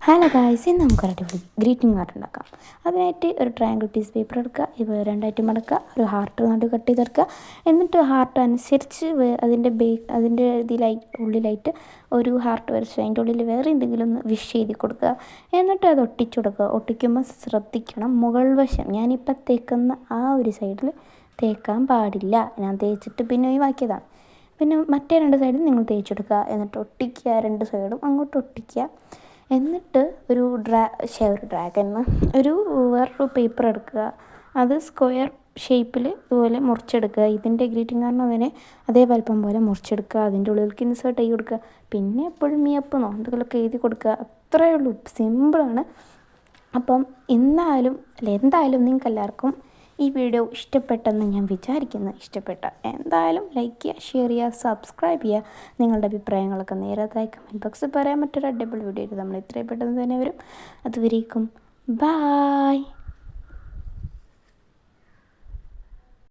Hello guys, ഇന്ന് നമുക്കൊരു അടിപൊളി ഗ്രീറ്റിംഗ് കാർഡ് ഉണ്ടാക്കാം. അതിനായിട്ട് ഒരു ട്രയാങ്കിൾ പീസ് പേപ്പർ എടുക്കുക, ഇവ രണ്ടായിട്ട് മടക്കുക, ഒരു ഹാർട്ട് നടു കട്ട് ചെയ്തെടുക്കുക. എന്നിട്ട് ഹാർട്ട് അനുസരിച്ച് അതിൻ്റെ ഉള്ളിലായിട്ട് ഒരു ഹാർട്ട് വരച്ച് അതിൻ്റെ ഉള്ളിൽ വേറെ എന്തെങ്കിലും ഒന്ന് വിഷ് ചെയ്ത് കൊടുക്കുക. എന്നിട്ട് അത് ഒട്ടിച്ചു കൊടുക്കുക. ഒട്ടിക്കുമ്പോൾ ശ്രദ്ധിക്കണം, മുകൾ വശം ഞാനിപ്പോൾ തേക്കുന്ന ആ ഒരു സൈഡിൽ തേക്കാൻ പാടില്ല. ഞാൻ തേച്ചിട്ട് പിന്നെ ഒഴിവാക്കിയതാണ്. പിന്നെ മറ്റേ രണ്ട് സൈഡും നിങ്ങൾ തേച്ചെടുക്കുക. എന്നിട്ട് ഒട്ടിക്കുക, രണ്ട് സൈഡും അങ്ങോട്ട് ഒട്ടിക്കുക. എന്നിട്ട് ഒരു ഡ്രാഗന്ന് വേറൊരു പേപ്പർ എടുക്കുക, അത് സ്ക്വയർ ഷേപ്പിൽ ഇതുപോലെ മുറിച്ചെടുക്കുക. ഇതിൻ്റെ ഗ്രീറ്റിംഗ് കാർഡിന് അതിനെ അതേ വലിപ്പം പോലെ മുറിച്ചെടുക്കുക. അതിൻ്റെ ഉള്ളിലേക്ക് ഇൻസേർട്ട് ചെയ്ത് കൊടുക്കുക. പിന്നെ എപ്പോഴും മിയപ്പെന്നോ എന്തെങ്കിലുമൊക്കെ എഴുതി കൊടുക്കുക. അത്രയേ ഉള്ളൂ, സിമ്പിളാണ്. അപ്പം എന്തായാലും നിങ്ങൾക്ക് എല്ലാവർക്കും ഈ വീഡിയോ ഇഷ്ടപ്പെട്ടെന്ന് ഞാൻ വിചാരിക്കുന്നു. എന്തായാലും ലൈക്ക് ചെയ്യുക, ഷെയർ ചെയ്യുക, സബ്സ്ക്രൈബ് ചെയ്യുക. നിങ്ങളുടെ അഭിപ്രായങ്ങളൊക്കെ നേരത്തായി കമൻറ്റ് ബോക്സിൽ പറയാൻ. മറ്റൊരു അടിപൊളി വീഡിയോ നമ്മൾ ഇത്രയും പെട്ടെന്ന് തന്നെ വരും. അതുവരേക്കും ബായ്.